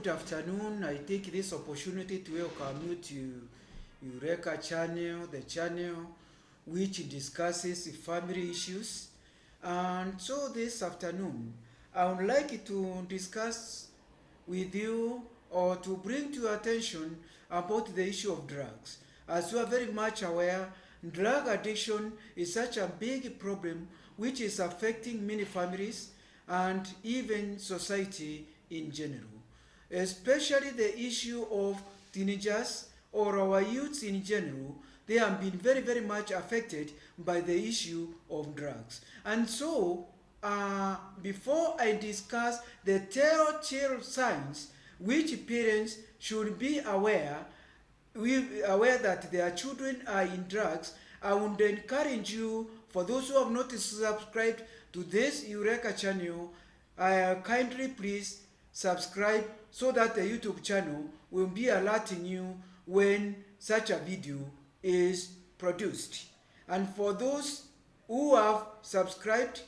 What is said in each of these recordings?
good afternoon. I take this opportunity to welcome you to Eureka channel, the channel which discusses family issues. And so this afternoon, I would like to discuss with you or to bring to your attention about the issue of drugs. As you are very much aware, drug addiction is such a big problem which is affecting many families and even society in general. Especially the issue of teenagers or our youths in general, they have been very much affected by the issue of drugs. And so, before I discuss the telltale signs which parents should be aware that their children are in drugs, I would encourage you, for those who have not subscribed to this Eureka channel, kindly please subscribe so that the YouTube channel will be alerting you when such a video is produced. And for those who have subscribed,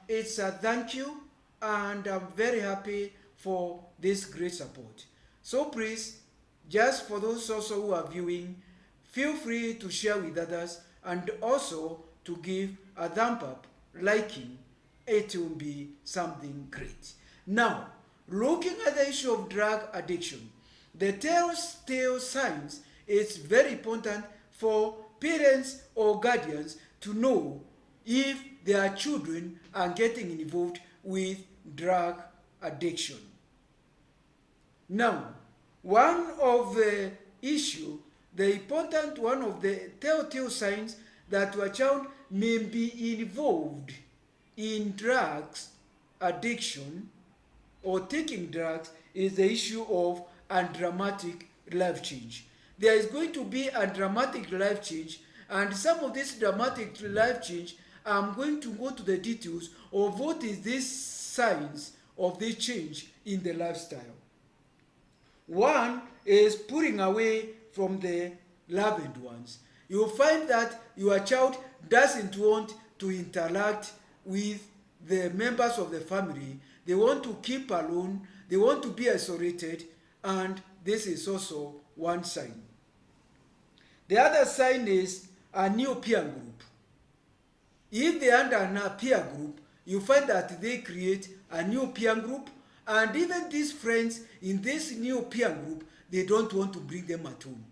it's a thank you, and I'm very happy for this great support. So please, just for those also who are viewing, feel free to share with others and also to give a thumb up, liking. It will be something great. Now, looking at the issue of drug addiction, the telltale signs, it's very important for parents or guardians to know if their children are getting involved with drug addiction. Now, one of the issue, the important one of the telltale signs that your child may be involved in drugs addiction or taking drugs is the issue of undramatic life change. There is going to be a dramatic life change, and some of this dramatic life change, I'm going to go to the details of what is these signs of this change in the lifestyle. One is pulling away from the loved ones. You'll find that your child doesn't want to interact with the members of the family. They want to keep alone, they want to be isolated, and this is also one sign. The other sign is a new peer group. If they are under a peer group, you find that they create a new peer group, and even these friends in this new peer group, they don't want to bring them at home.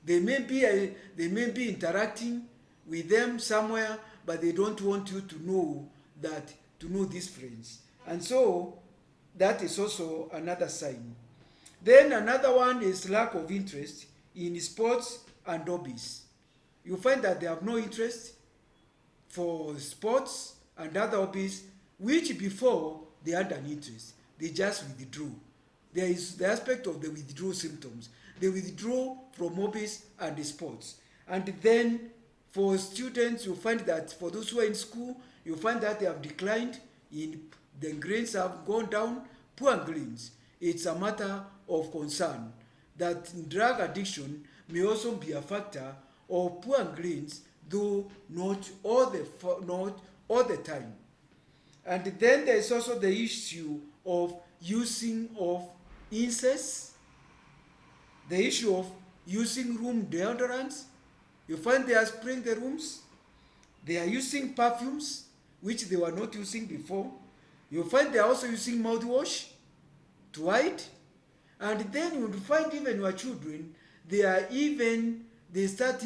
They may be interacting with them somewhere, but they don't want you to know these friends. And so that is also another sign. Then another one is lack of interest in sports and hobbies. You find that they have no interest for sports and other hobbies, which before they had an interest. They just withdrew. There is the aspect of the withdrawal symptoms. They withdraw from hobbies and sports. And then for students, you find that for those who are in school, you find that they have declined, the grades have gone down, poor grades. It's a matter of concern that drug addiction may also be a factor of poor grades, though not all the time. And then there is also the issue of using of incest, the issue of using room deodorants. You find they are spraying the rooms. They are using perfumes, which they were not using before. You find they are also using mouthwash to hide. And then you find even your children, they start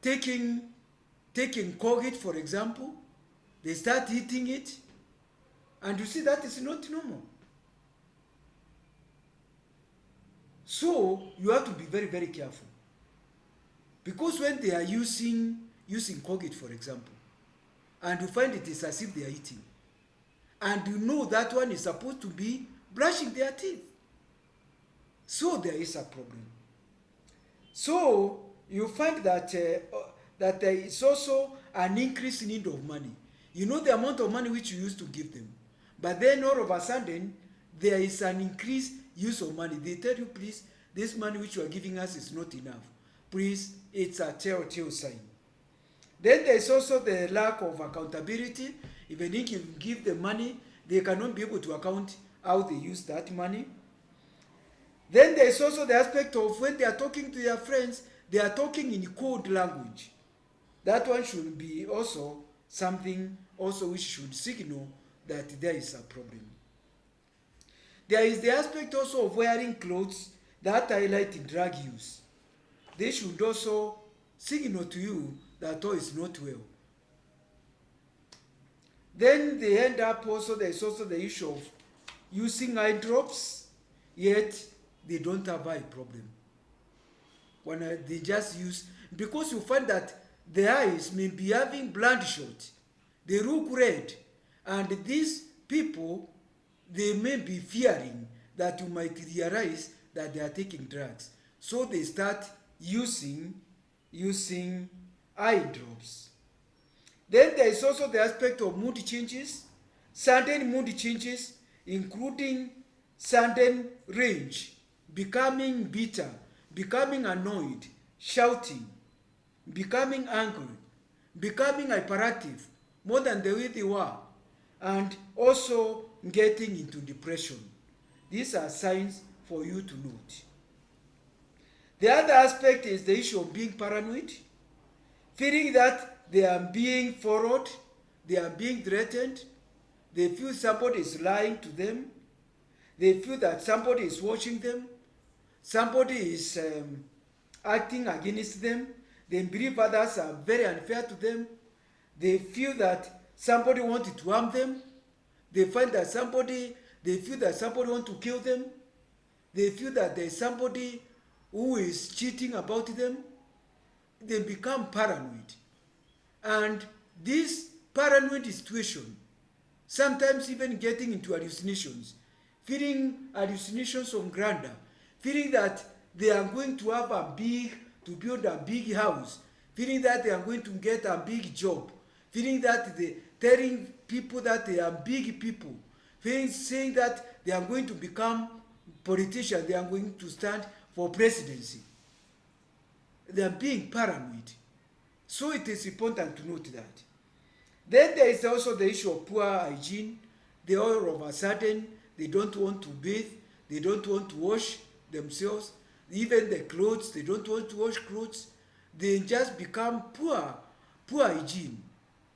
taking Colgate, for example. They start eating it, and you see that is not normal. So you have to be very careful, because when they are using Colgate, for example, and you find it is as if they are eating, and you know that one is supposed to be brushing their teeth, so there is a problem. So you find that that there is also an increased need of money. You know the amount of money which you used to give them, but then all of a sudden there is an increased use of money. They tell you, please, this money which you are giving us is not enough. Please, it's a telltale sign. Then there is also the lack of accountability. Even if you give them money, they cannot be able to account how they use that money. Then there is also the aspect of when they are talking to their friends, they are talking in code language. That one should be also something also which should signal that there is a problem. There is the aspect also of wearing clothes that highlight drug use. They should also signal to you that all is not well. Then they end up also, there is also the issue of using eye drops, yet they don't have eye problem. When they just use, because you find that the eyes may be having bloodshot, they look red, and these people, they may be fearing that you might realize that they are taking drugs. So they start using eye drops. Then there is also the aspect of mood changes, sudden mood changes, including sudden rage, becoming bitter, becoming annoyed, shouting, becoming angry, becoming hyperactive, more than the way they were, and also getting into depression. These are signs for you to note. The other aspect is the issue of being paranoid, feeling that they are being followed, they are being threatened, they feel somebody is lying to them, they feel that somebody is watching them, somebody is acting against them, they believe others are very unfair to them, they feel that somebody wanted to harm them, they find that they feel that somebody wants to kill them, they feel that there is somebody who is cheating about them, they become paranoid. And this paranoid situation, sometimes even getting into hallucinations, feeling hallucinations of grandeur, feeling that they are going to build a big house, feeling that they are going to get a big job, feeling that telling people that they are big people, saying that they are going to become politicians, they are going to stand for presidency. They are being paranoid. So it is important to note that. Then there is also the issue of poor hygiene. They all of a sudden, they don't want to bathe, they don't want to wash themselves, even the clothes, they don't want to wash clothes. They just become poor hygiene.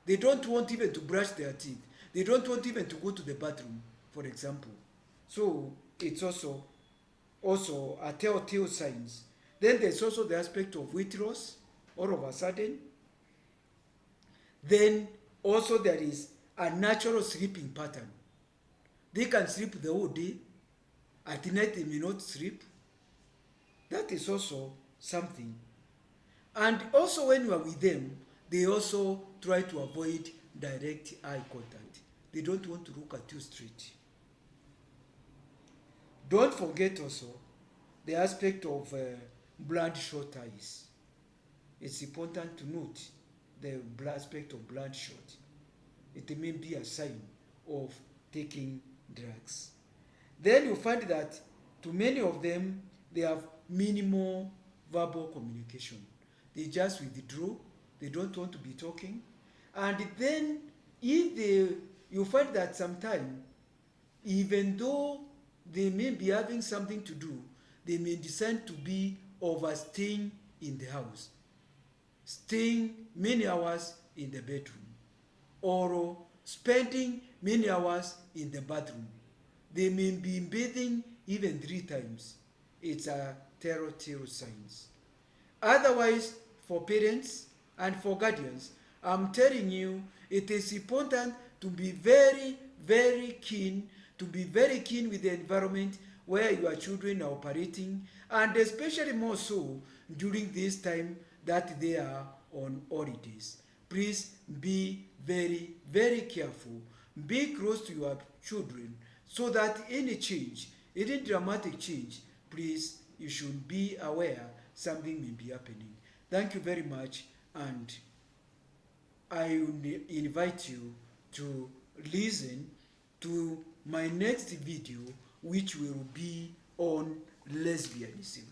They don't want even to brush their teeth. They don't want even to go to the bathroom, for example. So it's also a telltale signs. Then there's also the aspect of weight loss, all of a sudden. Then also there is a natural sleeping pattern. They can sleep the whole day. At night they may not sleep. That is also something. And also when you are with them, they also try to avoid direct eye contact. They don't want to look at you straight. Don't forget also the aspect of bloodshot eyes. It's important to note the aspect of bloodshot. It may be a sign of taking drugs. Then you find that to many of them, they have minimal verbal communication. They just withdraw. They don't want to be talking. And then you find that sometimes, even though they may be having something to do, they may decide to be overstaying in the house, staying many hours in the bedroom, or spending many hours in the bathroom. They may be bathing even 3 times. It's a telltale signs. Otherwise, for parents and for guardians, I'm telling you, it is important to be very, very keen, with the environment where your children are operating, and especially more so during this time that they are on holidays. Please be very, very careful. Be close to your children so that any change, any dramatic change, please, you should be aware something may be happening. Thank you very much, and I would invite you to listen to my next video, which will be on lesbianism.